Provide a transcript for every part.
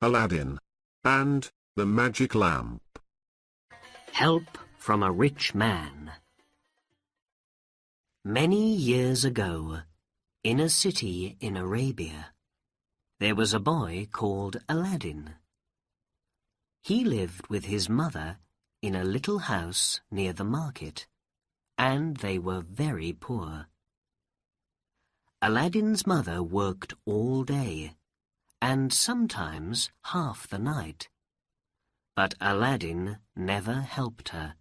Aladdin, and the Magic Lamp. Help from a Rich Man. Many years ago, in a city in Arabia, there was a boy called Aladdin. He lived with his mother in a little house near the market, and they were very poor. Aladdin's mother worked all day, and sometimes half the night, but Aladdin never helped her.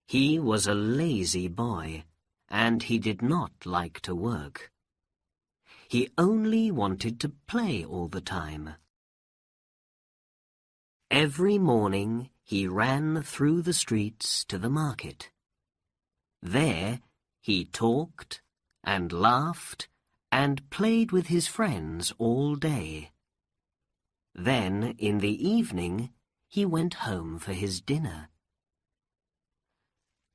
He was a lazy boy, and he did not like to work. He only wanted to play all the time. Every morning he ran through the streets to the market. There he talked and laughed and played with his friends all day. Then, in the evening, he went home for his dinner.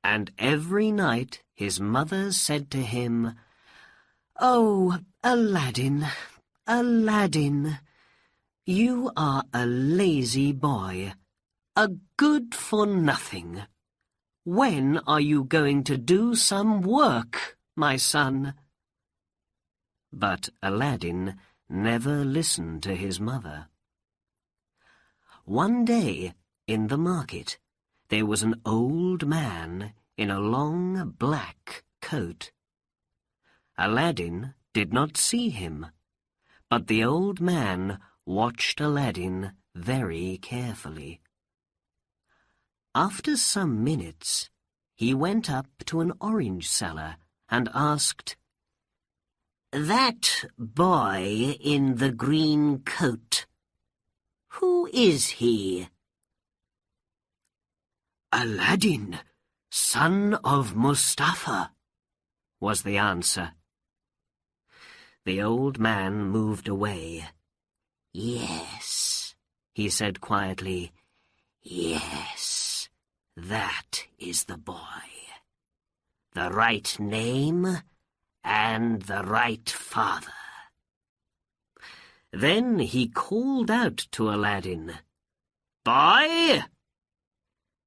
And every night his mother said to him, "Oh, Aladdin, Aladdin, you are a lazy boy, a good-for-nothing. When are you going to do some work, my son?" But Aladdin never listened to his mother. One day, in the market, there was an old man in a long black coat. Aladdin did not see him, but the old man watched Aladdin very carefully. After some minutes, he went up to an orange seller and asked, "That boy in the green coat, who is he?" "Aladdin, son of Mustafa," was the answer. The old man moved away. "Yes," he said quietly, "yes, that is the boy. The right name and the right father." Then he called out to Aladdin, "Boy,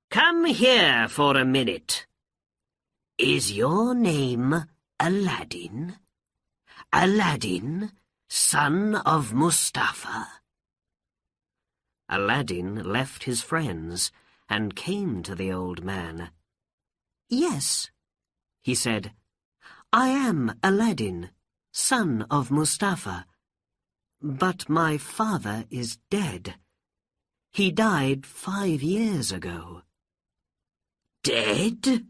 come here for a minute. Is your name Aladdin? Aladdin, son of Mustafa?" Aladdin left his friends and came to the old man. "Yes," he said, "I am Aladdin, son of Mustafa. But my father is dead. He died 5 years ago." "Dead?"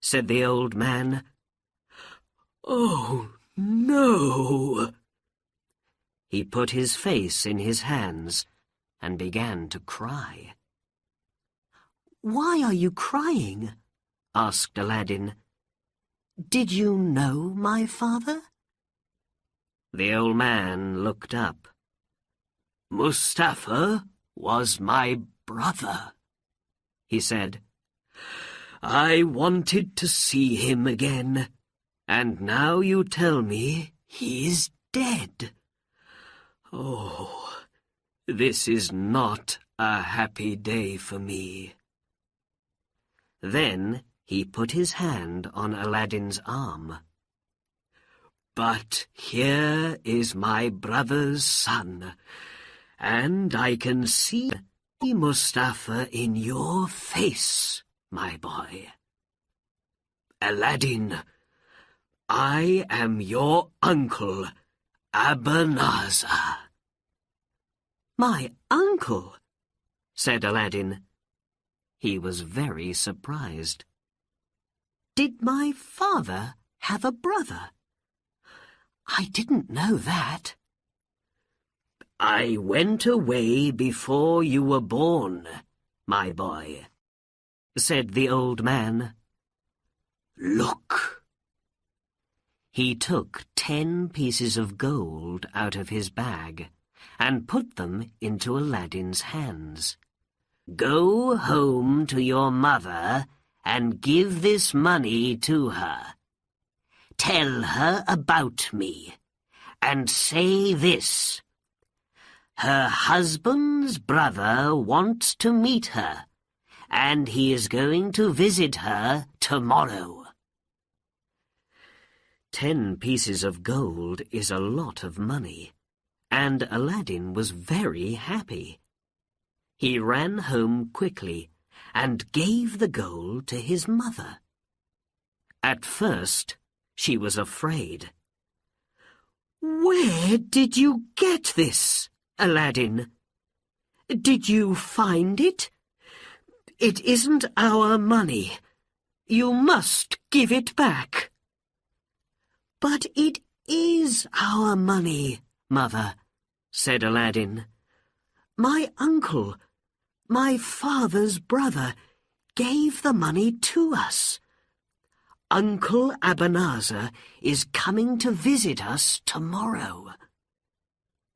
said the old man. "Oh, no!" He put his face in his hands and began to cry. "Why are you crying?" asked Aladdin. "Did you know my father?" The old man looked up. "Mustafa was my brother," he said. "I wanted to see him again, and now you tell me he is dead. Oh, this is not a happy day for me." Then he put his hand on Aladdin's arm. "But here is my brother's son, and I can see Mustafa in your face, my boy. Aladdin, I am your uncle, Abanazar." "My uncle?" said Aladdin. He was very surprised. "Did my father have a brother? I didn't know that." "I went away before you were born, my boy," said the old man. "Look." He took 10 pieces of gold out of his bag and put them into Aladdin's hands. "Go home to your mother and give this money to her. Tell her about me, and say this: Her husband's brother wants to meet her, and he is going to visit her tomorrow. 10 pieces of gold is a lot of money, and Aladdin was very happy. He ran home quickly and gave the gold to his mother. At first, she was afraid. "Where did you get this, Aladdin? Did you find it? It isn't our money. You must give it back." "But it is our money, Mother," said Aladdin. "My uncle, my father's brother, gave the money to us. Uncle Abanazar is coming to visit us tomorrow."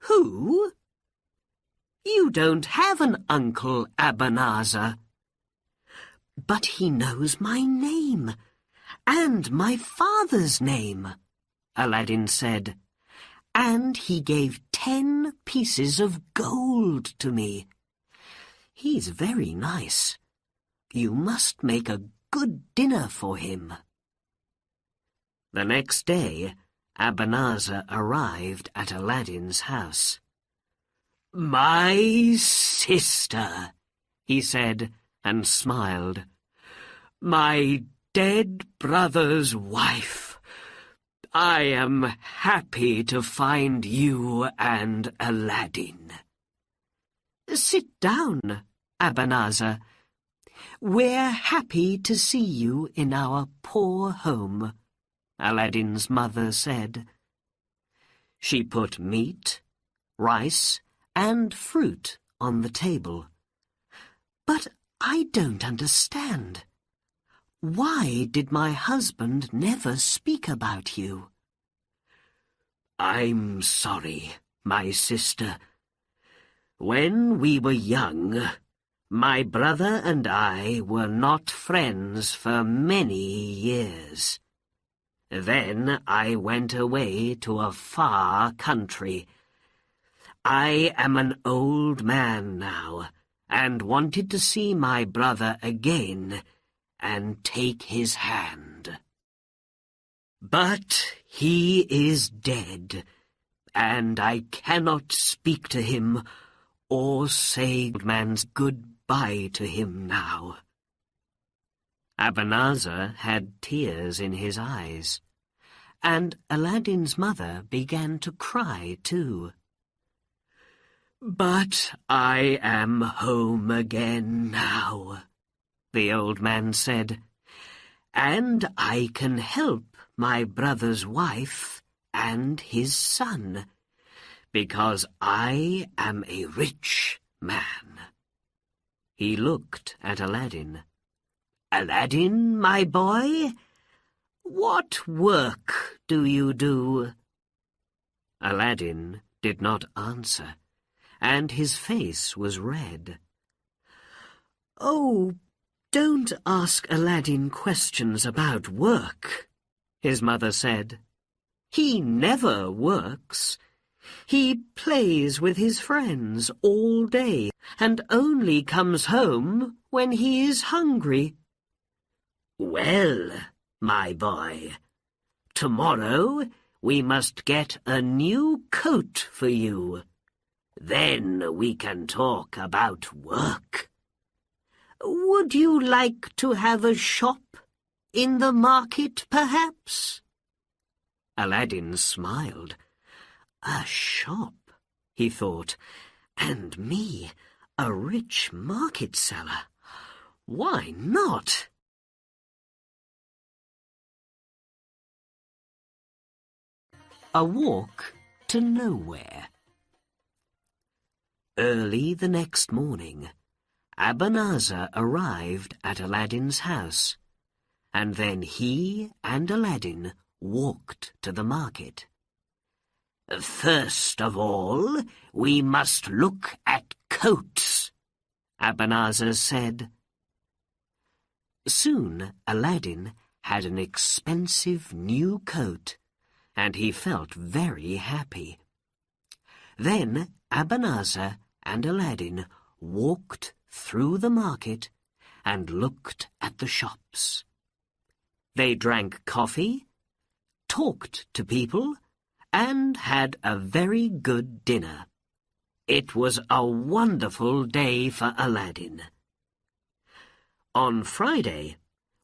"Who? You don't have an Uncle Abanazar." "But he knows my name, and my father's name," Aladdin said, "and he gave 10 pieces of gold to me. He's very nice. You must make a good dinner for him." The next day, Abanazar arrived at Aladdin's house. "My sister," he said, and smiled. "My dead brother's wife. I am happy to find you and Aladdin." "Sit down, Abanazar. We're happy to see you in our poor home," Aladdin's mother said. She put meat, rice, and fruit on the table. "But I don't understand. Why did my husband never speak about you?" "I'm sorry, my sister. When we were young, my brother and I were not friends for many years. Then I went away to a far country. I am an old man now, and wanted to see my brother again and take his hand. But he is dead, and I cannot speak to him or say old man's goodbye to him now." Abanazar had tears in his eyes, and Aladdin's mother began to cry too. "But I am home again now," the old man said, "and I can help my brother's wife and his son, because I am a rich man." He looked at Aladdin. "Aladdin, my boy, what work do you do?" Aladdin did not answer, and his face was red. "Oh, don't ask Aladdin questions about work," his mother said. "He never works. He plays with his friends all day and only comes home when he is hungry." "Well, my boy, tomorrow we must get a new coat for you. Then we can talk about work. Would you like to have a shop in the market, perhaps?" Aladdin smiled. "A shop," he thought, "and me, a rich market seller. Why not?" A walk to nowhere. Early the next morning, Abanazar arrived at Aladdin's house, and then he and Aladdin walked to the market. "First of all, we must look at coats," Abanazar said. Soon Aladdin had an expensive new coat, and he felt very happy. Then Abanazar and Aladdin walked through the market and looked at the shops. They drank coffee, talked to people, and had a very good dinner. It was a wonderful day for Aladdin. On Friday,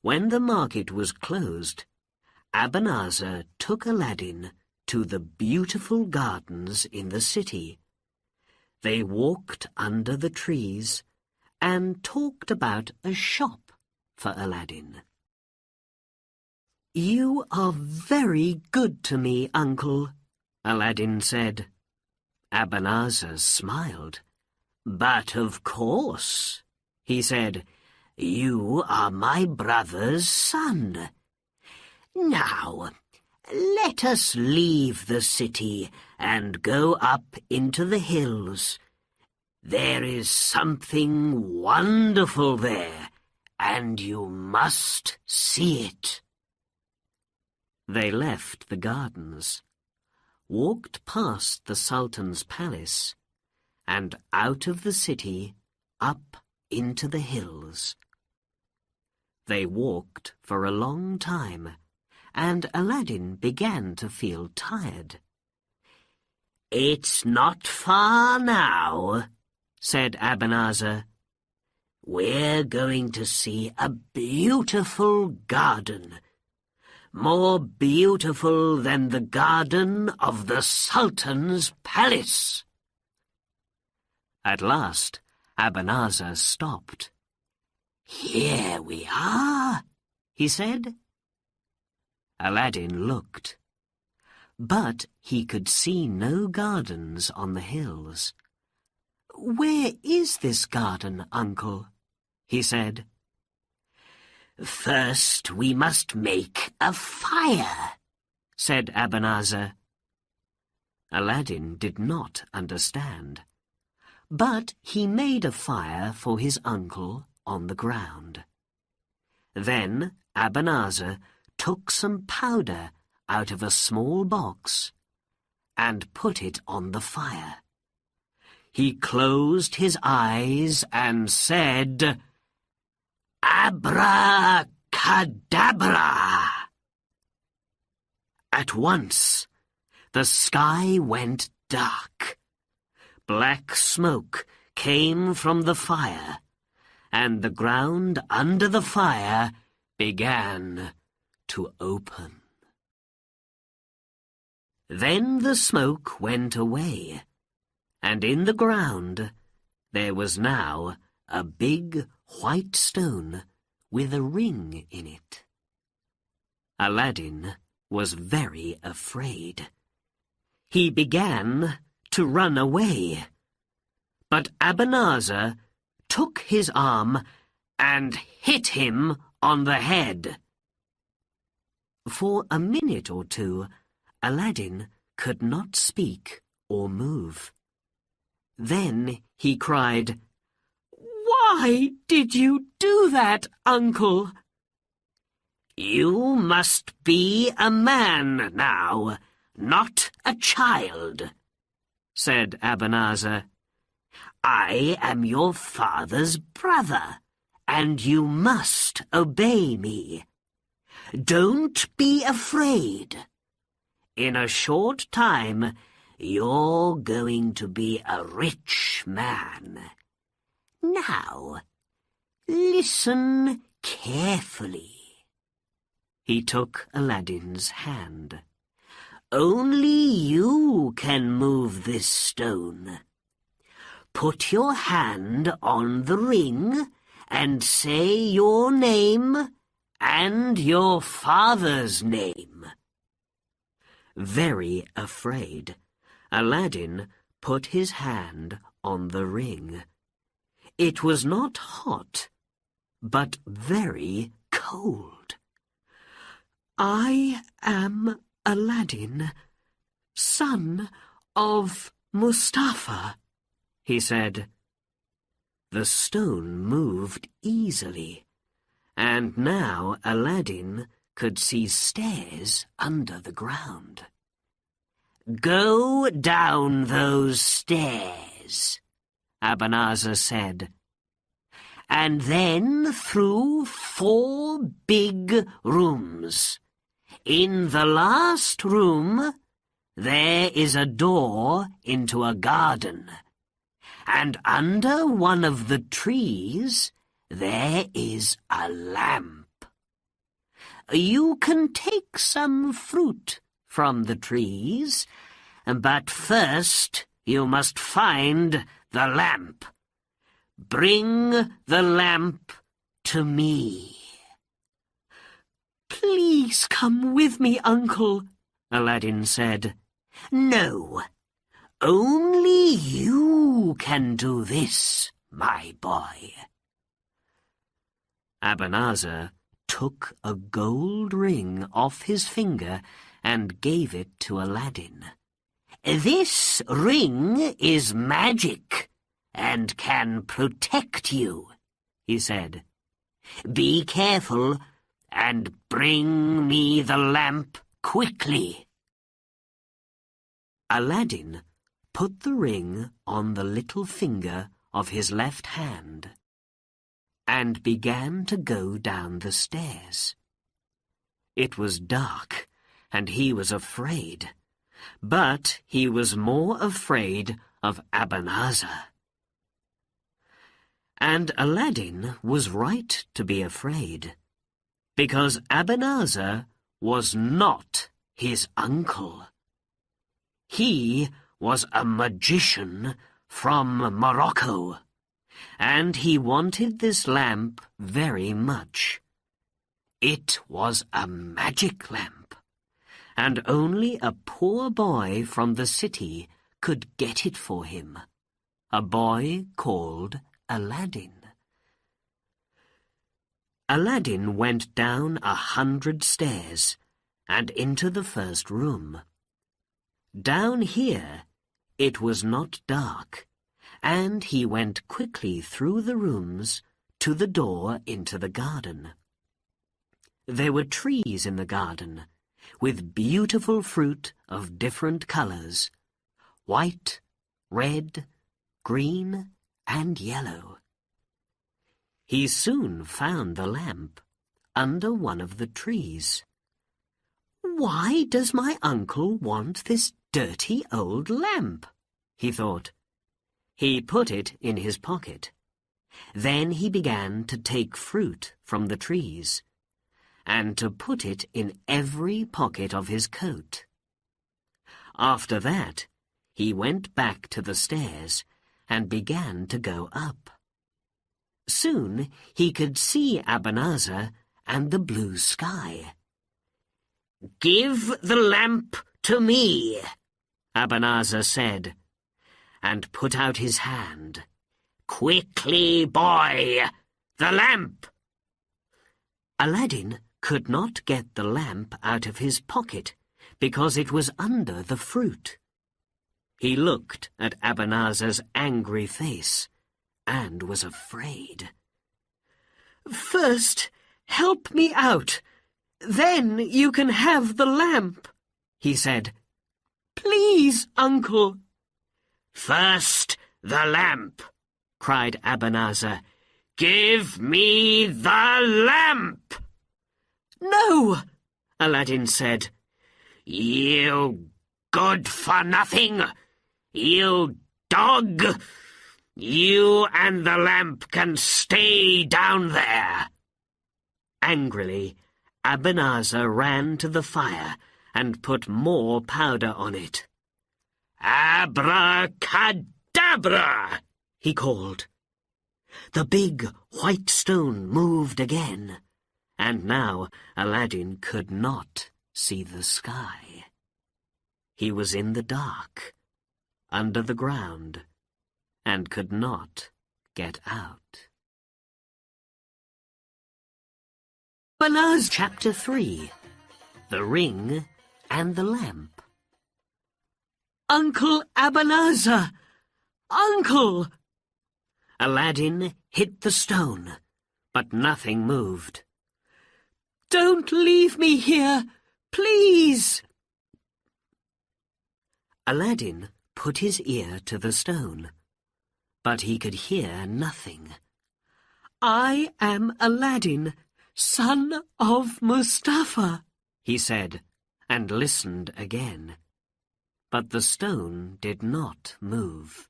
when the market was closed, Abanazar took Aladdin to the beautiful gardens in the city. They walked under the trees and talked about a shop for Aladdin. "You are very good to me, Uncle," Aladdin said. Abanazar smiled. "But of course," he said, "you are my brother's son. Now, let us leave the city and go up into the hills. There is something wonderful there, and you must see it." They left the gardens, walked past the Sultan's palace, and out of the city up into the hills. They walked for a long time, and Aladdin began to feel tired. "It's not far now," said Abanazar. "We're going to see a beautiful garden, more beautiful than the garden of the Sultan's palace." At last, Abanazar stopped. "Here we are," he said. Aladdin looked, but he could see no gardens on the hills. "Where is this garden, Uncle?" he said. "First we must make a fire," said Abanazar. Aladdin did not understand, but he made a fire for his uncle on the ground. Then Abanazar took some powder out of a small box and put it on the fire. He closed his eyes and said, "Abracadabra!" At once, the sky went dark. Black smoke came from the fire, and the ground under the fire began to open. Then the smoke went away, and in the ground there was now a big white stone with a ring in it. Aladdin was very afraid. He began to run away, but Abanazar took his arm and hit him on the head. For a minute or two, Aladdin could not speak or move. Then he cried, "Why did you do that, Uncle?" "You must be a man now, not a child," said Abanazar. "I am your father's brother, and you must obey me. Don't be afraid. In a short time, you're going to be a rich man. Now, listen carefully." He took Aladdin's hand. "Only you can move this stone. Put your hand on the ring and say your name and your father's name." Very afraid, Aladdin put his hand on the ring. It was not hot, but very cold. "I am Aladdin, son of Mustafa," he said. The stone moved easily, and now Aladdin could see stairs under the ground. "Go down those stairs," Abanazar said, "and then through 4 big rooms. In the last room, there is a door into a garden, and under one of the trees, there is a lamp. You can take some fruit from the trees, but first you must find the lamp. Bring the lamp to me." "Please come with me, Uncle," Aladdin said. "No, only you can do this, my boy." Abanazar took a gold ring off his finger and gave it to Aladdin. "This ring is magic and can protect you," he said. "Be careful and bring me the lamp quickly." Aladdin put the ring on the little finger of his left hand and began to go down the stairs. It was dark, and he was afraid, but he was more afraid of Abanazar. And Aladdin was right to be afraid, because Abanazar was not his uncle. He was a magician from Morocco, and he wanted this lamp very much. It was a magic lamp, and only a poor boy from the city could get it for him, a boy called Aladdin. Aladdin went down 100 stairs and into the first room. Down here it was not dark, and he went quickly through the rooms to the door into the garden. There were trees in the garden, with beautiful fruit of different colors, white, red, green, and yellow. He soon found the lamp under one of the trees. "Why does my uncle want this dirty old lamp?" he thought. He put it in his pocket. Then he began to take fruit from the trees, and to put it in every pocket of his coat. After that, he went back to the stairs and began to go up. Soon he could see Abanazar and the blue sky. "Give the lamp to me," Abanazar said, and put out his hand. "Quickly, boy, the lamp!" Aladdin could not get the lamp out of his pocket because it was under the fruit. He looked at Abanazar's angry face and was afraid. "First, help me out. Then you can have the lamp," he said. "Please, Uncle." "First the lamp," cried Abanazar. "Give me the lamp!" "No," Aladdin said. "You good-for-nothing! You dog! You and the lamp can stay down there!" Angrily, Abanazar ran to the fire and put more powder on it. "Abracadabra!" he called. The big white stone moved again, and now Aladdin could not see the sky. He was in the dark, under the ground, and could not get out. Chapter 3. The Ring and the Lamp. "Uncle Abanazar! Uncle!" Aladdin hit the stone, but nothing moved. "Don't leave me here, please!" Aladdin put his ear to the stone, but he could hear nothing. "I am Aladdin, son of Mustafa," he said, and listened again. But the stone did not move.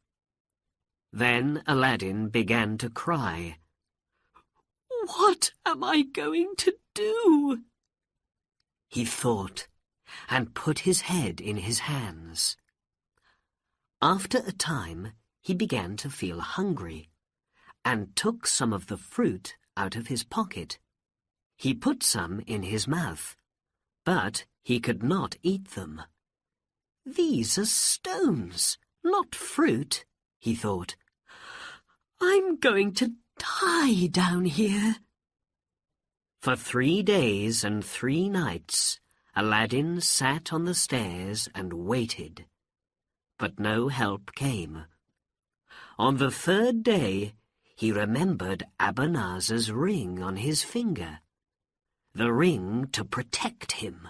Then Aladdin began to cry. "What am I going to do?" He thought, and put his head in his hands. After a time, he began to feel hungry, and took some of the fruit out of his pocket. He put some in his mouth, but he could not eat them. "These are stones, not fruit," he thought. "I'm going to die down here." For 3 days and 3 nights, Aladdin sat on the stairs and waited. But no help came. On the 3rd day, he remembered Abanazar's ring on his finger, the ring to protect him.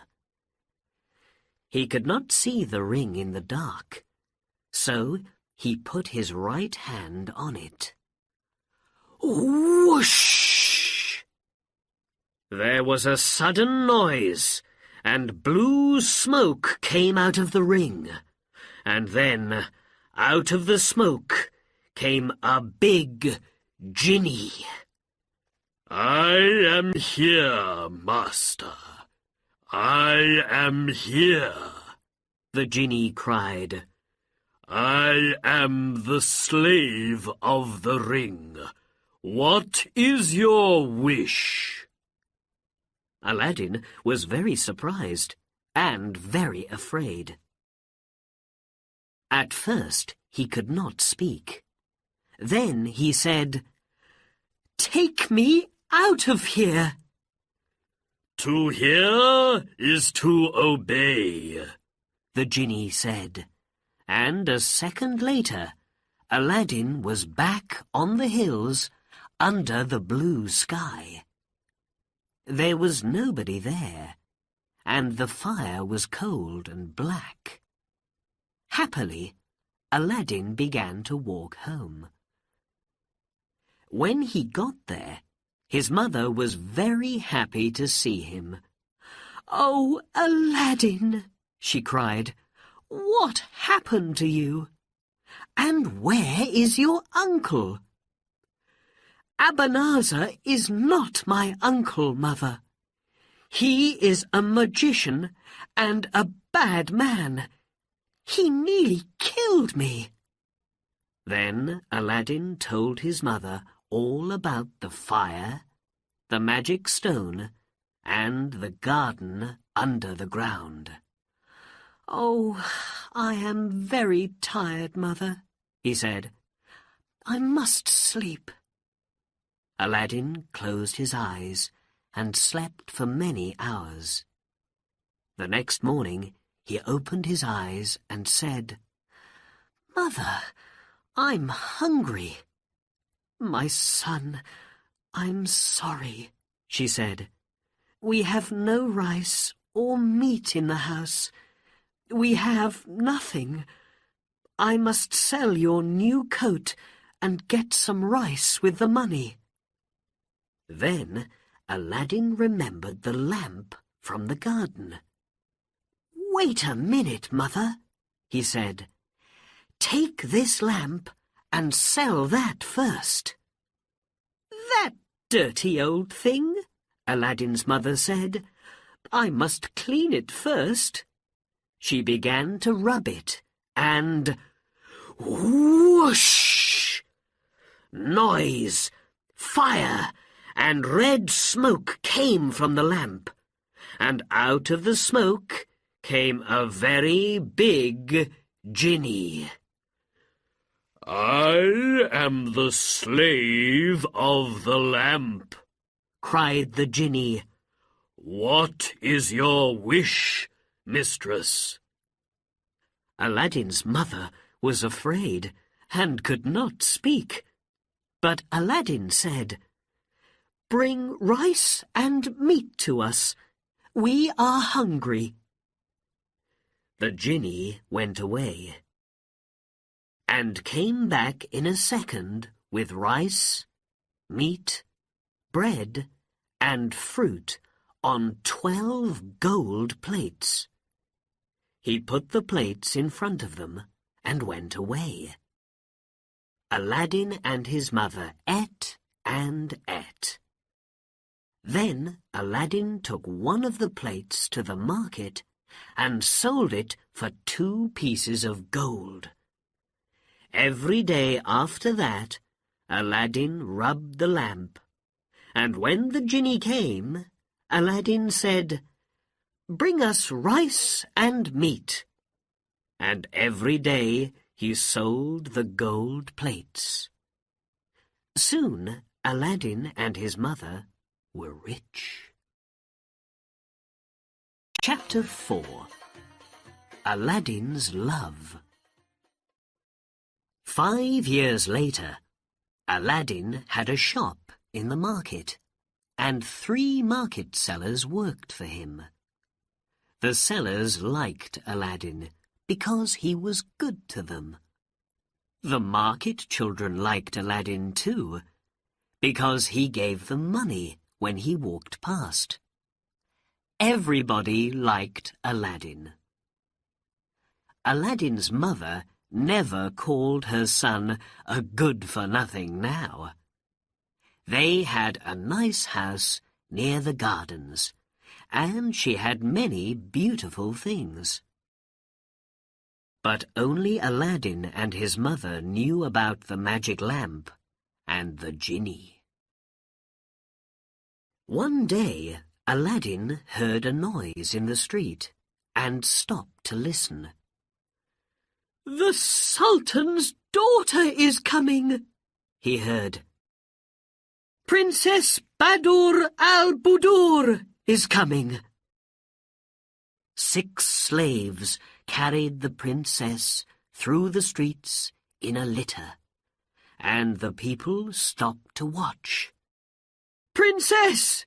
He could not see the ring in the dark, so he put his right hand on it. Whoosh! There was a sudden noise, and blue smoke came out of the ring, and then, out of the smoke, came a big genie. "I am here, master. I am here," the genie cried. "I am the slave of the ring. What is your wish?" Aladdin was very surprised and very afraid. At first he could not speak. Then he said, "Take me out of here." "To hear is to obey," the genie said, and a second later, Aladdin was back on the hills under the blue sky. There was nobody there, and the fire was cold and black. Happily, Aladdin began to walk home. When he got there, his mother was very happy to see him. "Oh, Aladdin," she cried, "what happened to you? And where is your uncle?" "Abanazar is not my uncle, mother. He is a magician and a bad man. He nearly killed me." Then Aladdin told his mother all about the fire, the magic stone, and the garden under the ground. "Oh, I am very tired, mother," he said. "I must sleep." Aladdin closed his eyes and slept for many hours. The next morning he opened his eyes and said, "Mother, I'm hungry." "My son, I'm sorry," she said. "We have no rice or meat in the house. We have nothing. I must sell your new coat and get some rice with the money." Then Aladdin remembered the lamp from the garden. "Wait a minute, mother," he said. "Take this lamp and sell that first." "That dirty old thing," Aladdin's mother said. "I must clean it first." She began to rub it, and whoosh! Noise, fire, and red smoke came from the lamp, and out of the smoke came a very big genie. "I am the slave of the lamp," cried the genie. "What is your wish, mistress?" Aladdin's mother was afraid and could not speak. But Aladdin said, "Bring rice and meat to us. We are hungry." The Jinni went away, and came back in a second with rice, meat, bread, and fruit on 12 gold plates. He put the plates in front of them and went away. Aladdin and his mother ate and ate. Then Aladdin took one of the plates to the market and sold it for 2 pieces of gold. Every day after that, Aladdin rubbed the lamp, and when the Jinni came, Aladdin said, "Bring us rice and meat." And every day he sold the gold plates. Soon Aladdin and his mother were rich. Chapter 4. Aladdin's Love. 5 years later, Aladdin had a shop in the market, and 3 market sellers worked for him. The sellers liked Aladdin because he was good to them. The market children liked Aladdin too, because he gave them money when he walked past. Everybody liked Aladdin. Aladdin's mother never called her son a good-for-nothing now. They had a nice house near the gardens, and she had many beautiful things. But only Aladdin and his mother knew about the magic lamp and the Jinni. One day, Aladdin heard a noise in the street and stopped to listen. "The Sultan's daughter is coming," he heard. "Princess Badur al-Budur is coming." 6 slaves carried the princess through the streets in a litter, and the people stopped to watch. "Princess!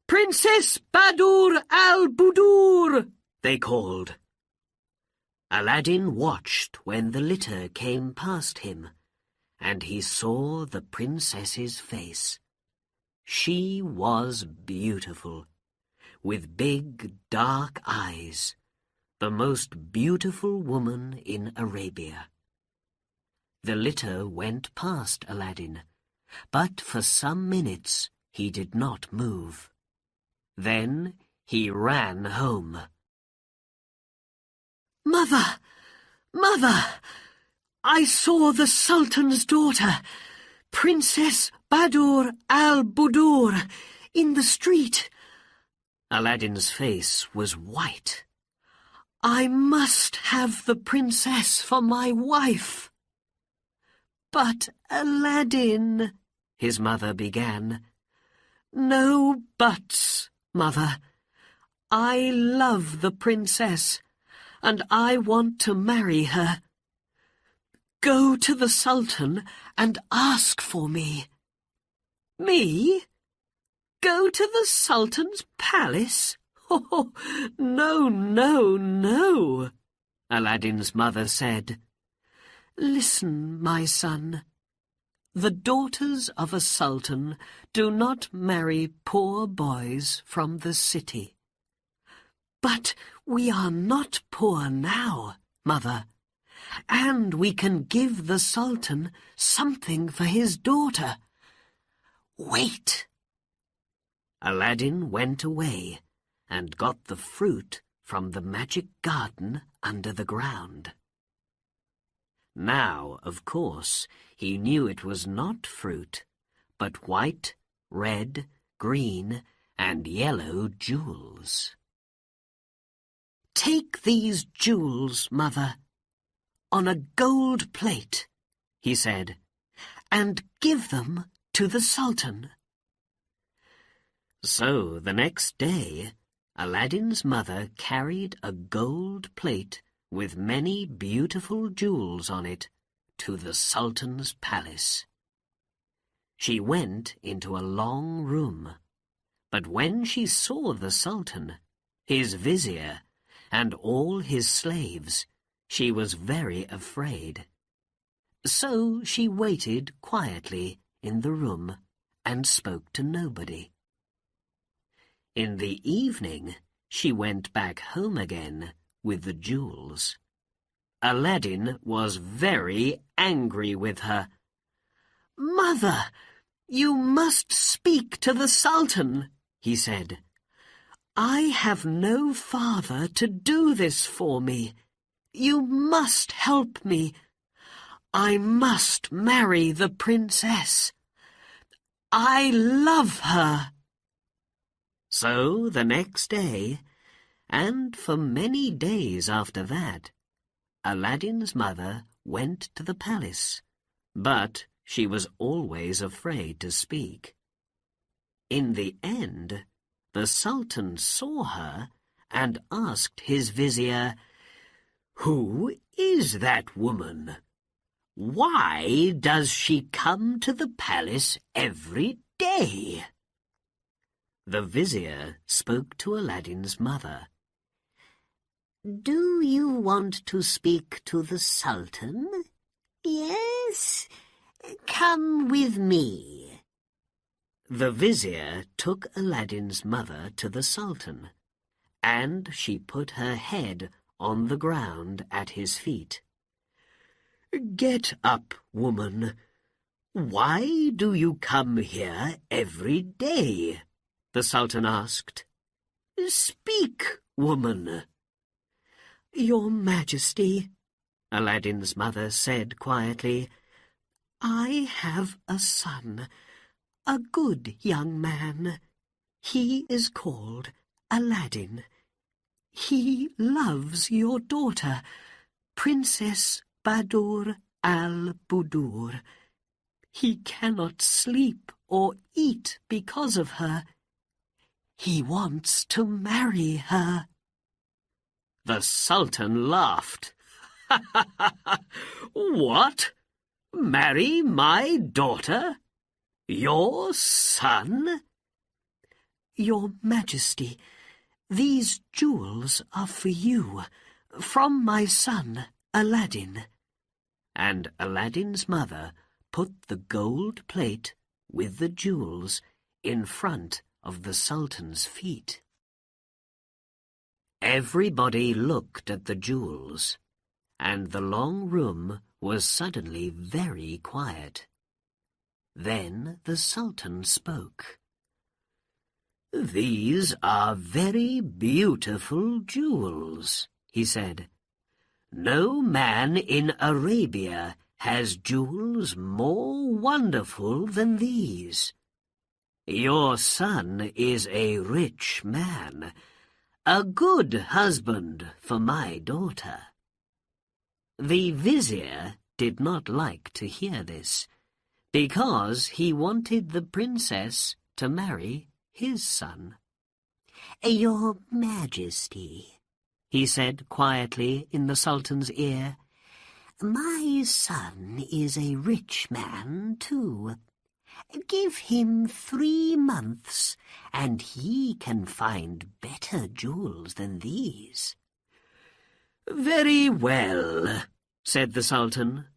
Princess Badur al-Budur!" they called. Aladdin watched when the litter came past him, and he saw the princess's face. She was beautiful, with big, dark eyes, the most beautiful woman in Arabia. The litter went past Aladdin, but for some minutes he did not move. Then he ran home. "Mother! Mother! I saw the Sultan's daughter, Princess Badur al-Budur, in the street." Aladdin's face was white. "I must have the princess for my wife." "But Aladdin," his mother began. "No buts, Mother. I love the princess, and I want to marry her. Go to the Sultan and ask for me." "Me? Go to the Sultan's palace? Oh, no, no, no," Aladdin's mother said. "Listen, my son. The daughters of a sultan do not marry poor boys from the city. But we are not poor now, Mother, and we can give the sultan something for his daughter. Wait." Aladdin went away and got the fruit from the magic garden under the ground. Now, of course, he knew it was not fruit, but white, red, green, and yellow jewels. "Take these jewels, Mother, on a gold plate," he said, "and give them to the Sultan." So the next day, Aladdin's mother carried a gold plate with many beautiful jewels on it to the Sultan's palace. She went into a long room, but when she saw the Sultan, his vizier, and all his slaves, she was very afraid. So she waited quietly in the room and spoke to nobody. In the evening, she went back home again with the jewels. Aladdin was very angry with her. "Mother, you must speak to the Sultan," he said. "I have no father to do this for me. You must help me. I must marry the princess. I love her." So the next day, and for many days after that, Aladdin's mother went to the palace, but she was always afraid to speak. In the end, the Sultan saw her and asked his vizier, "Who is that woman? Why does she come to the palace every day?" The vizier spoke to Aladdin's mother. "Do you want to speak to the Sultan? Yes? Come with me." The vizier took Aladdin's mother to the Sultan, and she put her head on the ground at his feet. "Get up, woman. Why do you come here every day?" the Sultan asked. "Speak, woman." "Your Majesty," Aladdin's mother said quietly, "I have a son, a good young man. He is called Aladdin. He loves your daughter, Princess Badur al-Budur. He cannot sleep or eat because of her. He wants to marry her." The Sultan laughed. "What? Marry my daughter? Your son?" "Your Majesty, these jewels are for you, from my son, Aladdin." And Aladdin's mother put the gold plate with the jewels in front of the Sultan's feet. Everybody looked at the jewels, and the long room was suddenly very quiet. Then the Sultan spoke. "These are very beautiful jewels," he said. "No man in Arabia has jewels more wonderful than these. Your son is a rich man, a good husband for my daughter." The vizier did not like to hear this, because he wanted the princess to marry his son. "Your Majesty," he said quietly in the Sultan's ear, "my son is a rich man too. Give him 3 months, and he can find better jewels than these." "Very well," said the Sultan,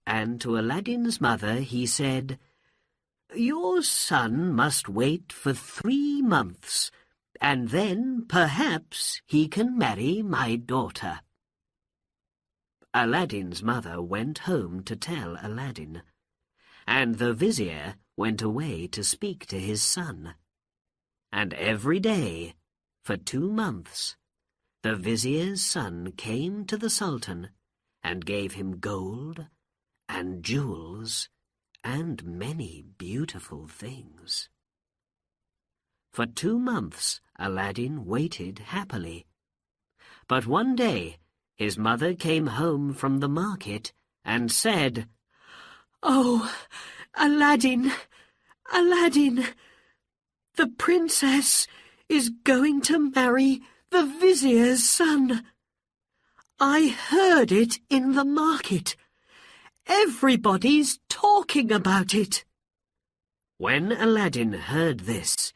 and to Aladdin's mother he said, "Your son must wait for 3 months, and then perhaps he can marry my daughter." Aladdin's mother went home to tell Aladdin, and the vizier went away to speak to his son. And every day, for 2 months, the vizier's son came to the Sultan and gave him gold and jewels and many beautiful things. For 2 months Aladdin waited happily. But one day his mother came home from the market and said, "Oh, Aladdin, Aladdin, the princess is going to marry the vizier's son. I heard it in the market. Everybody's talking about it." When Aladdin heard this,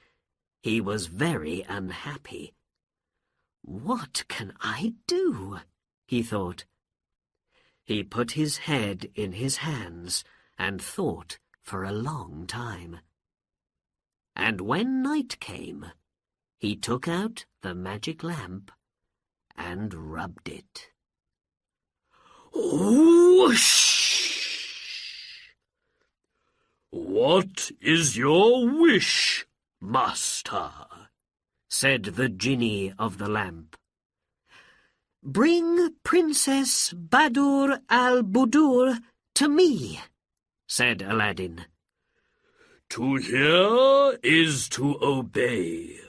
he was very unhappy. "What can I do?" he thought. He put his head in his hands and thought for a long time. And when night came, he took out the magic lamp and rubbed it. Whoosh! "What is your wish, master?" said the genie of the lamp. "Bring Princess Badur al-Budur to me," said Aladdin. "To hear is to obey."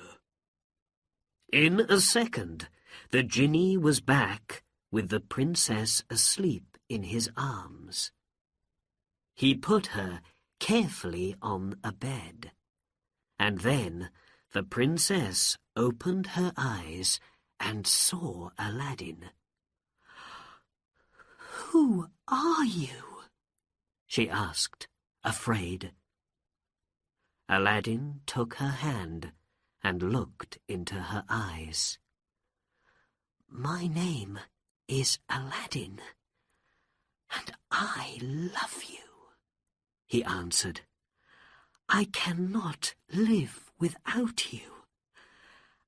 In a second, the genie was back with the princess asleep in his arms. He put her carefully on a bed, and then the princess opened her eyes and saw Aladdin. "Who are you?" she asked, afraid. Aladdin took her hand and looked into her eyes. "My name is Aladdin, and I love you," he answered. "I cannot live without you,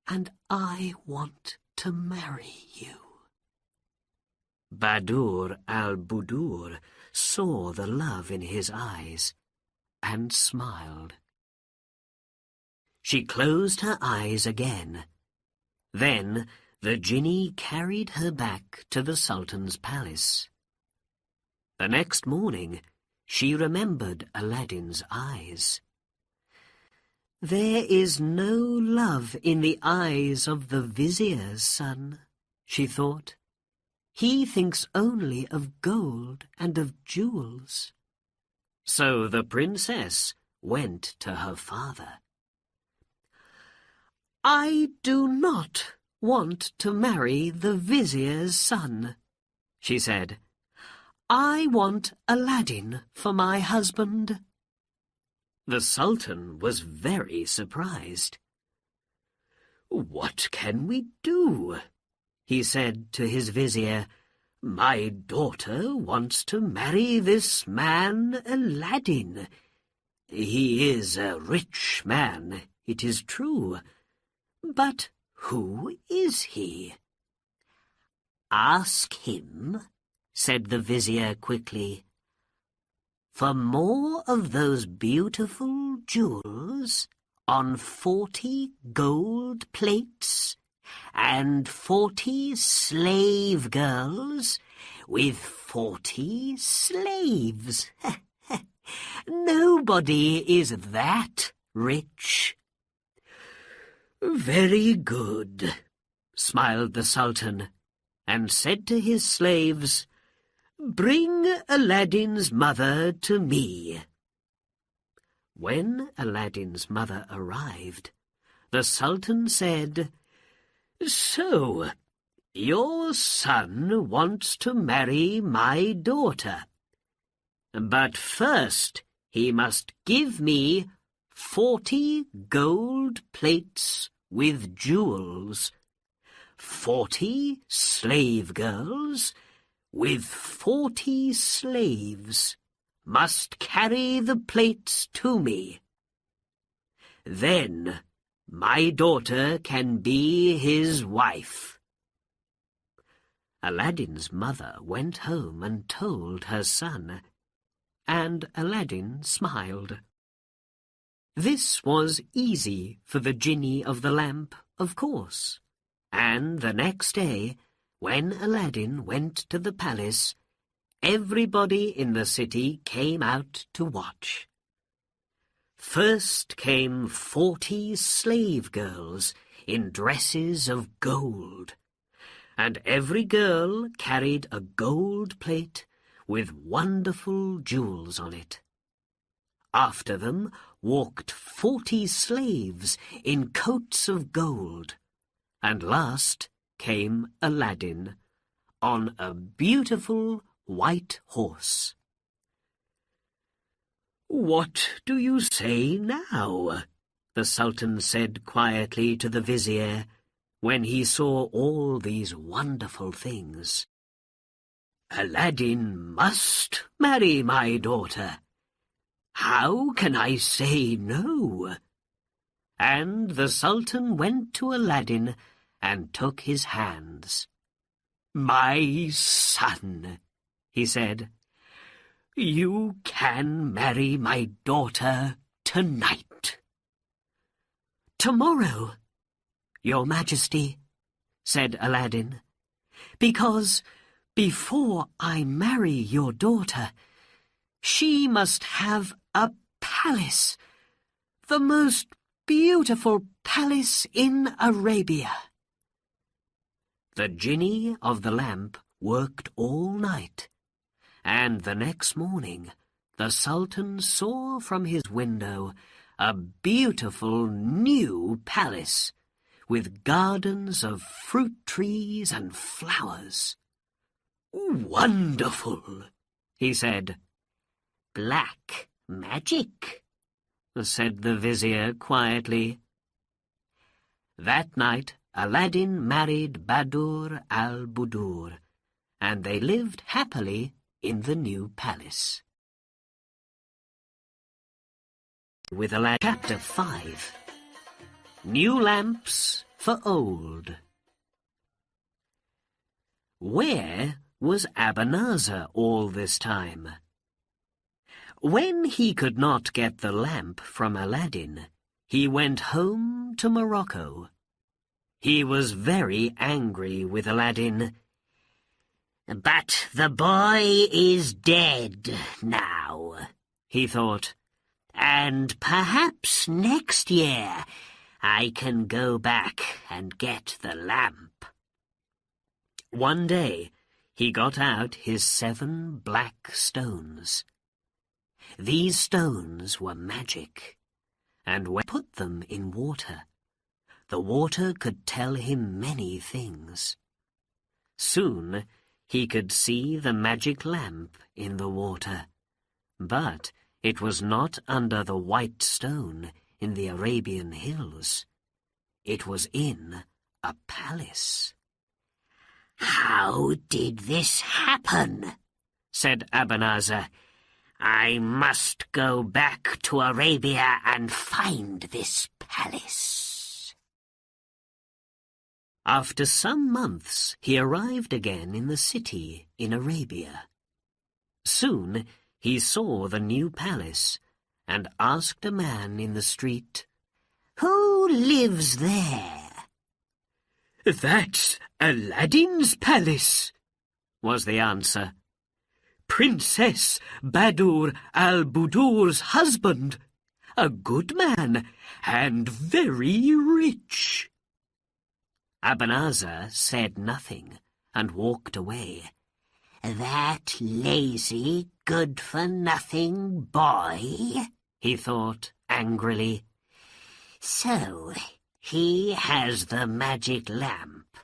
and I want to marry you." Badur al-Budur saw the love in his eyes and smiled. She closed her eyes again. Then the genie carried her back to the Sultan's palace. The next morning, she remembered Aladdin's eyes. "There is no love in the eyes of the vizier's son," she thought. "He thinks only of gold and of jewels." So the princess went to her father. "I do not want to marry the vizier's son," she said. "I want Aladdin for my husband." The Sultan was very surprised. "What can we do?" he said to his vizier. "My daughter wants to marry this man Aladdin. He is a rich man, it is true. But who is he?" "Ask him," said the vizier quickly, "for more of those beautiful jewels on 40 gold plates and 40 slave girls with 40 slaves. Nobody is that rich." "Very good," smiled the Sultan, and said to his slaves, "Bring Aladdin's mother to me." When Aladdin's mother arrived, the Sultan said, "So, your son wants to marry my daughter. But first he must give me 40 gold plates with jewels, 40 slave girls with 40 slaves must carry the plates to me. Then my daughter can be his wife." Aladdin's mother went home and told her son, and Aladdin smiled. This was easy for the genie of the lamp, of course, and the next day, when Aladdin went to the palace, everybody in the city came out to watch. First came 40 slave girls in dresses of gold, and every girl carried a gold plate with wonderful jewels on it. After them walked 40 slaves in coats of gold, and last came Aladdin on a beautiful white horse. "What do you say now?" the Sultan said quietly to the vizier when he saw all these wonderful things. "Aladdin must marry my daughter. How can I say no?" And the Sultan went to Aladdin and took his hands. "My son," he said, "you can marry my daughter tonight." "Tomorrow, Your Majesty," said Aladdin, "because before I marry your daughter, she must have a palace, the most beautiful palace in Arabia." The genie of the lamp worked all night, and the next morning the Sultan saw from his window a beautiful new palace with gardens of fruit trees and flowers. "Wonderful," he said. "Black magic," said the vizier quietly. That night Aladdin married Badur al-Budur, and they lived happily in the new palace. With Aladdin, Chapter 5. New Lamps for Old. Where was Abanazar all this time? When he could not get the lamp from Aladdin, he went home to Morocco. He was very angry with Aladdin. "But the boy is dead now," he thought, "and perhaps next year I can go back and get the lamp." One day he got out his 7 black stones. These stones were magic, and when he put them in water, the water could tell him many things. Soon he could see the magic lamp in the water, but it was not under the white stone in the Arabian hills. It was in a palace. "How did this happen?" said Abanazar. "I must go back to Arabia and find this palace." After some months, he arrived again in the city in Arabia. Soon he saw the new palace and asked a man in the street, "Who lives there?" "That's Aladdin's palace," was the answer. "Princess Badur al-Budur's husband, a good man and very rich." Abanazar said nothing and walked away. "That lazy, good-for-nothing boy," he thought angrily. "So he has the magic lamp,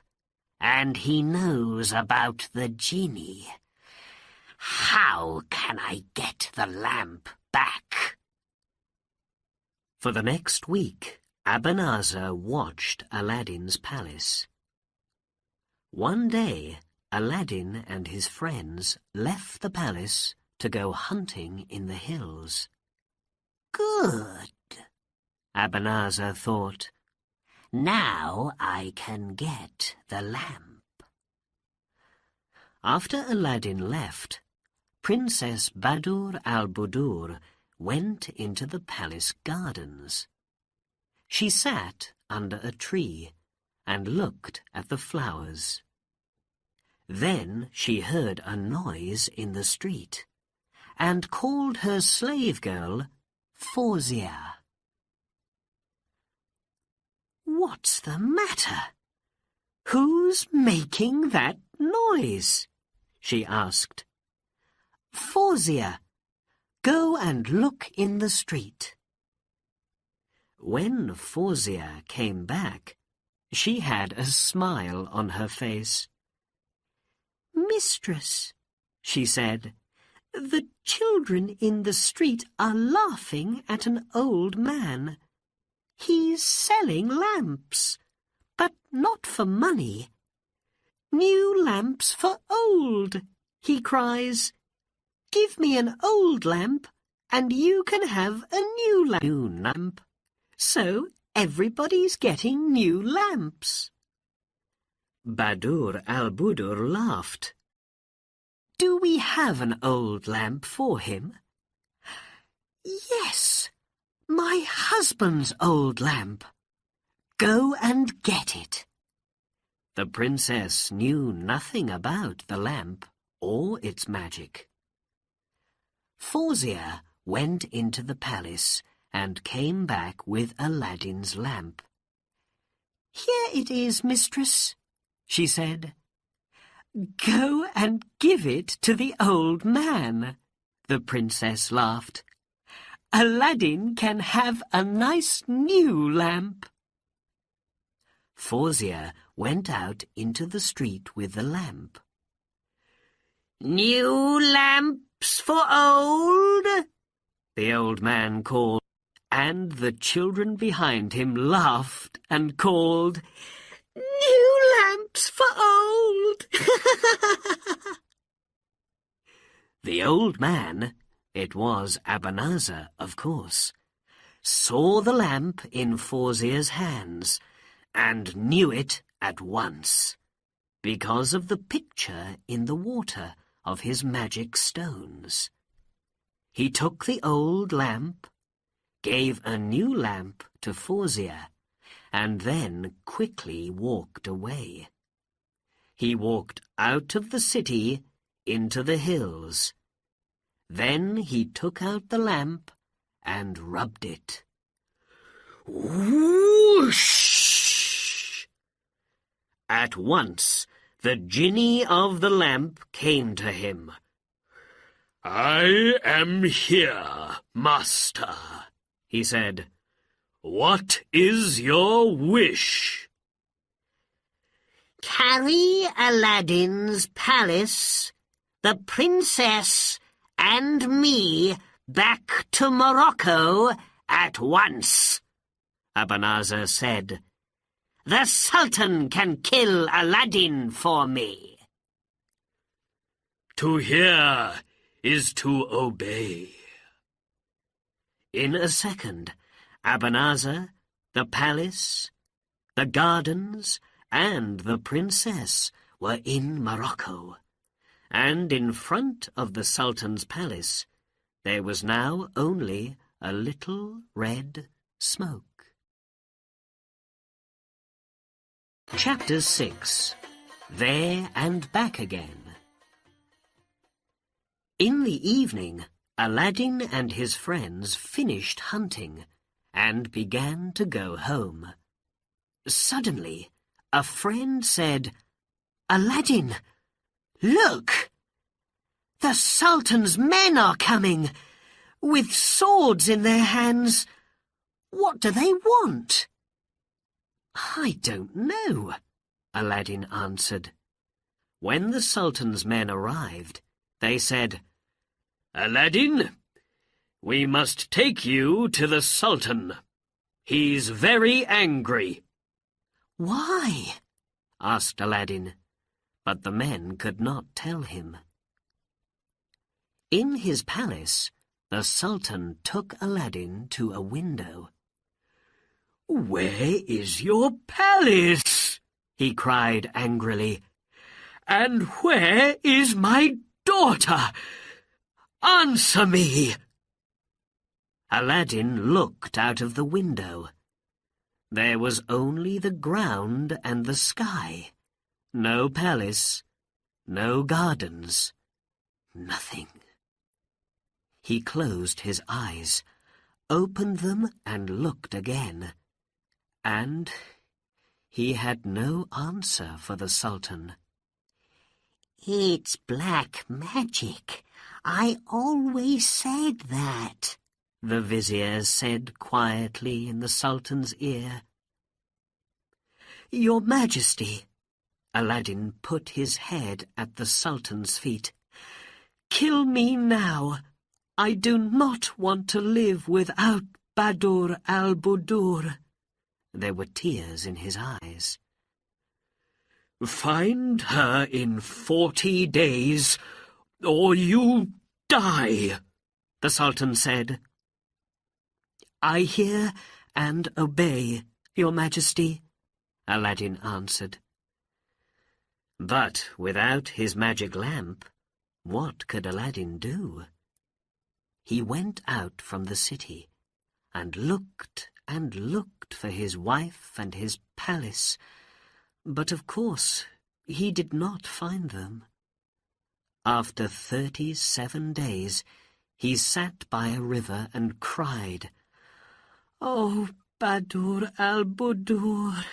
and he knows about the genie. How can I get the lamp back?" For the next week, Abanazar watched Aladdin's palace. One day, Aladdin and his friends left the palace to go hunting in the hills. "Good," Abanazar thought. "Now I can get the lamp." After Aladdin left, Princess Badur al-Budur went into the palace gardens. She sat under a tree and looked at the flowers. Then she heard a noise in the street and called her slave girl Fawzia. "What's the matter? Who's making that noise?" she asked. "Fawzia, go and look in the street." When Fawzia came back, she had a smile on her face. "Mistress," she said, "the children in the street are laughing at an old man. He's selling lamps, but not for money. "New lamps for old," he cries. "Give me an old lamp, and you can have a new lamp. So everybody's getting new lamps." Badur al-Budur laughed. "Do we have an old lamp for him?" "Yes, my husband's old lamp. Go and get it." The princess knew nothing about the lamp or its magic. Fawzia went into the palace and came back with Aladdin's lamp. "Here it is, mistress," she said. "Go and give it to the old man," the princess laughed. "Aladdin can have a nice new lamp." Fawzia went out into the street with the lamp. "New lamps for old?" the old man called, and the children behind him laughed and called, "New lamps for old!" The old man, it was Abanazar, of course, saw the lamp in Fawzia's hands and knew it at once, because of the picture in the water of his magic stones. He took the old lamp, gave a new lamp to Fawzia, and then quickly walked away. He walked out of the city into the hills. Then he took out the lamp and rubbed it. Whoosh! At once the genie of the lamp came to him. "I am here, master," he said. "What is your wish?" "Carry Aladdin's palace, the princess, and me back to Morocco at once," Abanazar said. "The Sultan can kill Aladdin for me." "To hear is to obey." In a second, Abanazar, the palace, the gardens, and the princess were in Morocco, and in front of the Sultan's palace there was now only a little red smoke. Chapter 6. There and Back Again. In the evening, Aladdin and his friends finished hunting and began to go home. Suddenly, a friend said, "Aladdin, look! The Sultan's men are coming, with swords in their hands. What do they want?" "I don't know," Aladdin answered. When the Sultan's men arrived, they said, "Aladdin, we must take you to the Sultan. He's very angry." "Why?" asked Aladdin, but the men could not tell him. In his palace, the Sultan took Aladdin to a window. "Where is your palace?" he cried angrily. "And where is my daughter? Answer me!" Aladdin looked out of the window. There was only the ground and the sky. No palace, no gardens, nothing. He closed his eyes, opened them and looked again. And he had no answer for the Sultan. "It's black magic. I always said that," the vizier said quietly in the Sultan's ear. "Your Majesty," Aladdin put his head at the Sultan's feet, "kill me now. I do not want to live without Badur al-Budur." There were tears in his eyes. Find her in 40 days, or you die, the Sultan said. I hear and obey, Your Majesty, Aladdin answered. But without his magic lamp, what could Aladdin do? He went out from the city and looked for his wife and his palace, but of course he did not find them. After 37 days, he sat by a river and cried, "Oh, Badur al-Budur,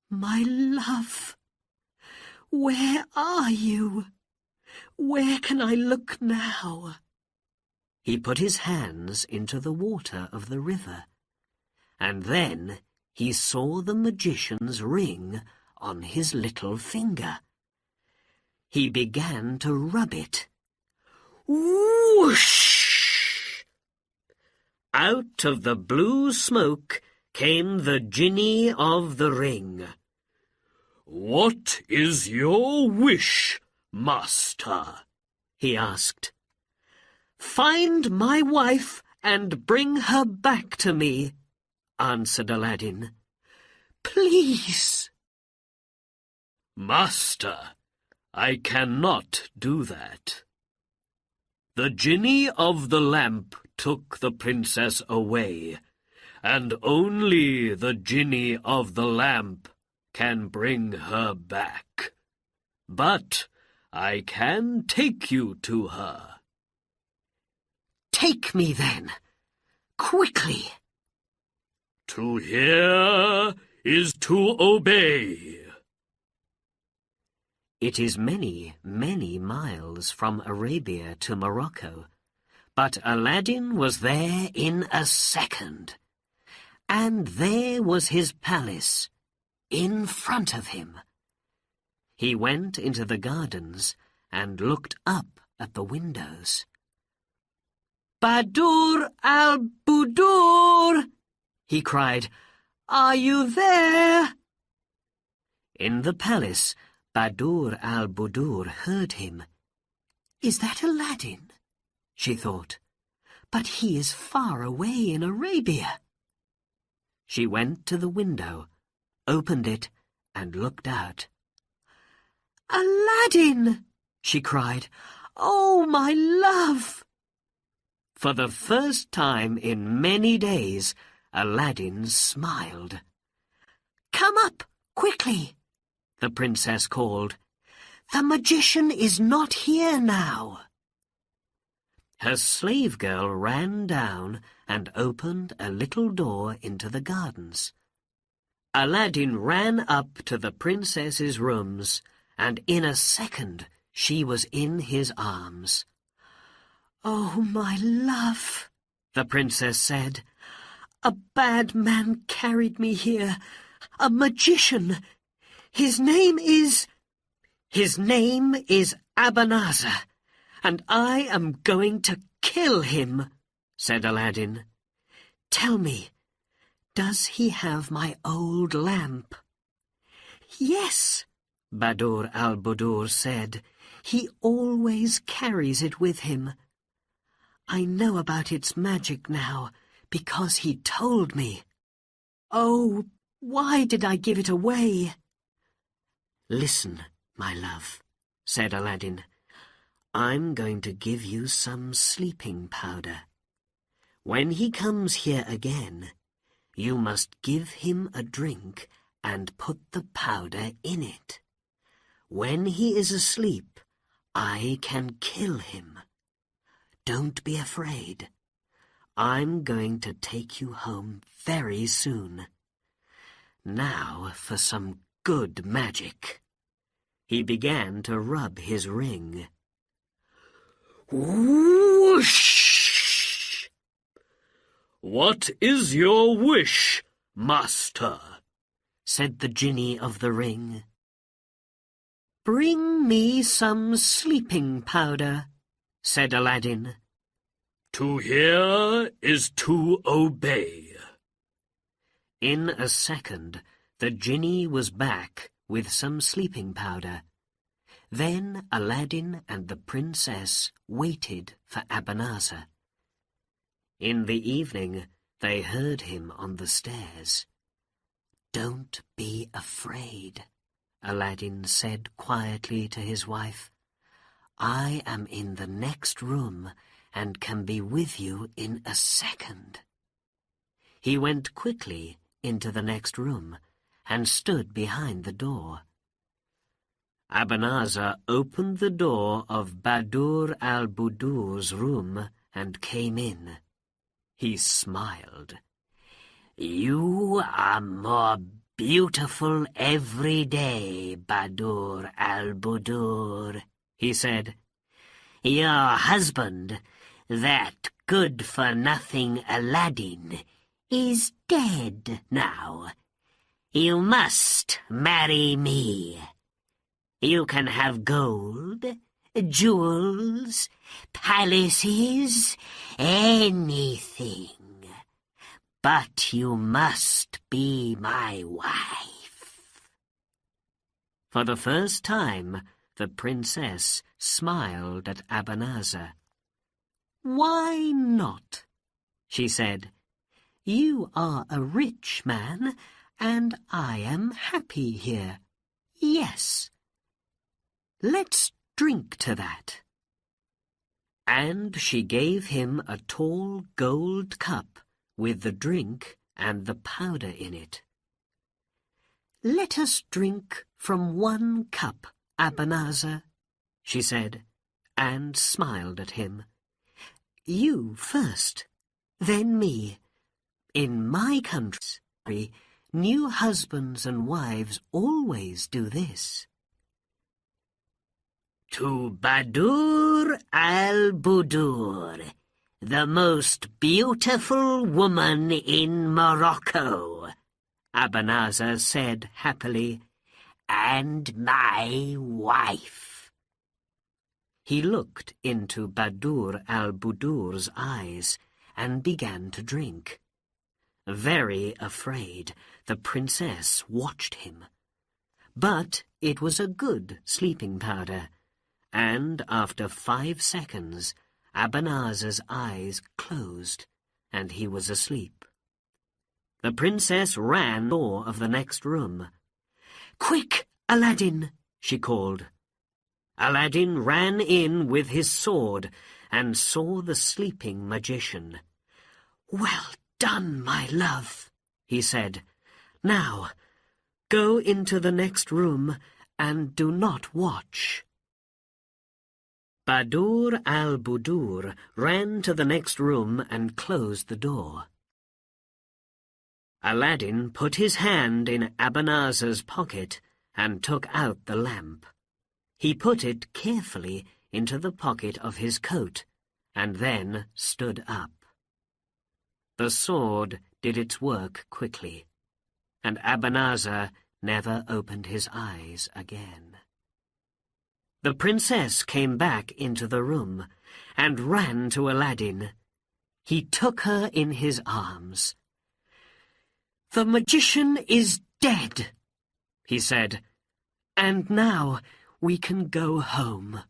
my love, where are you? Where can I look now?" He put his hands into the water of the river, and then he saw the magician's ring on his little finger. He began to rub it. Whoosh! Out of the blue smoke came the genie of the ring. "What is your wish, master?" he asked. "Find my wife and bring her back to me," answered Aladdin. "Please." "Master, I cannot do that. The genie of the lamp took the princess away, and only the genie of the lamp can bring her back. But I can take you to her." "Take me, then, quickly." "To hear is to obey." It is many, many miles from Arabia to Morocco, but Aladdin was there in a second. And there was his palace, in front of him. He went into the gardens and looked up at the windows. "Badur al-Budur!" he cried. "Are you there?" In the palace, Badur al-Budur heard him. "Is that Aladdin?" she thought. "But he is far away in Arabia." She went to the window, opened it, and looked out. "Aladdin!" she cried. "Oh, my love!" For the first time in many days, Aladdin smiled. "Come up, quickly!" the princess called. "The magician is not here now." Her slave girl ran down and opened a little door into the gardens. Aladdin ran up to the princess's rooms, and in a second she was in his arms. "Oh, my love," the princess said, "a bad man carried me here, a magician. His name is Abanazar, and I am going to kill him," said Aladdin. "Tell me, does he have my old lamp?" "Yes," Badur al-Budur said. "He always carries it with him. I know about its magic now, because he told me. Oh, why did I give it away?" "Listen, my love," said Aladdin. "I'm going to give you some sleeping powder. When he comes here again, you must give him a drink and put the powder in it. When he is asleep, I can kill him. Don't be afraid. I'm going to take you home very soon. Now for some good magic." He began to rub his ring. Whoosh! "What is your wish, master?" said the genie of the ring. "Bring me some sleeping powder," said Aladdin. "To hear is to obey." In a second, the genie was back with some sleeping powder. Then Aladdin and the princess waited for Abanazar. In the evening, they heard him on the stairs. "Don't be afraid," Aladdin said quietly to his wife. "I am in the next room and can be with you in a second." He went quickly into the next room and stood behind the door. Abanazar opened the door of Badur al-Budur's room and came in. He smiled. "You are more beautiful every day, Badur al-Budur," he said. "Your husband, that good-for-nothing Aladdin, is dead now. You must marry me. You can have gold, jewels, palaces, anything. But you must be my wife." For the first time, the princess smiled at Abanazar. "Why not?" she said. "You are a rich man, and I am happy here. Yes. Let's drink to that." And she gave him a tall gold cup with the drink and the powder in it. "Let us drink from one cup, Abanazar," she said, and smiled at him. "You first, then me. In my country, new husbands and wives always do this." "To Badur al-Budur, the most beautiful woman in Morocco," Abanazar said happily, "and my wife." He looked into Badur al-Budur's eyes and began to drink. Very afraid, the princess watched him. But it was a good sleeping powder, and after 5 seconds, Abanazar's eyes closed, and he was asleep. The princess ran to the door of the next room. "Quick, Aladdin!" she called. Aladdin ran in with his sword and saw the sleeping magician. "Well done, my love," he said. "Now, go into the next room and do not watch." Badur al-Budur ran to the next room and closed the door. Aladdin put his hand in Abanazar's pocket and took out the lamp. He put it carefully into the pocket of his coat and then stood up. The sword did its work quickly, and Abanazar never opened his eyes again. The princess came back into the room and ran to Aladdin. He took her in his arms. "The magician is dead," he said, "and now we can go home."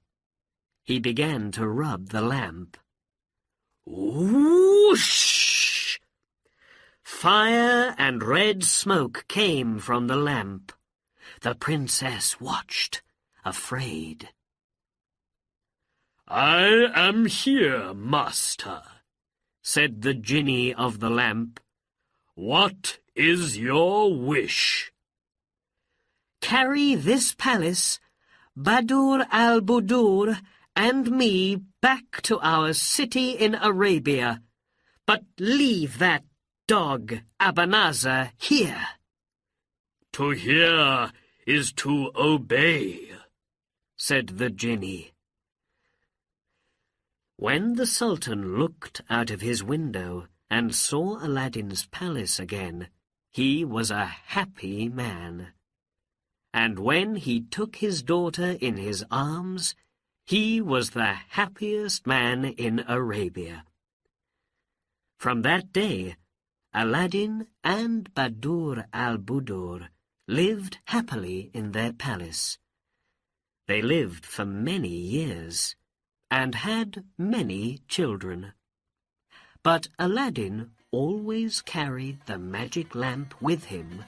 He began to rub the lamp. Whoosh! Fire and red smoke came from the lamp. The princess watched, afraid. "I am here, master," said the genie of the lamp. "What is your wish?" "Carry this palace, Badur al-Budur, and me back to our city in Arabia, but leave that dog Abanazar here." "To hear is to obey," said the genie. When the Sultan looked out of his window and saw Aladdin's palace again, he was a happy man. And when he took his daughter in his arms, he was the happiest man in Arabia. From that day, Aladdin and Badur al-Budur lived happily in their palace. They lived for many years and had many children. But Aladdin always carried the magic lamp with him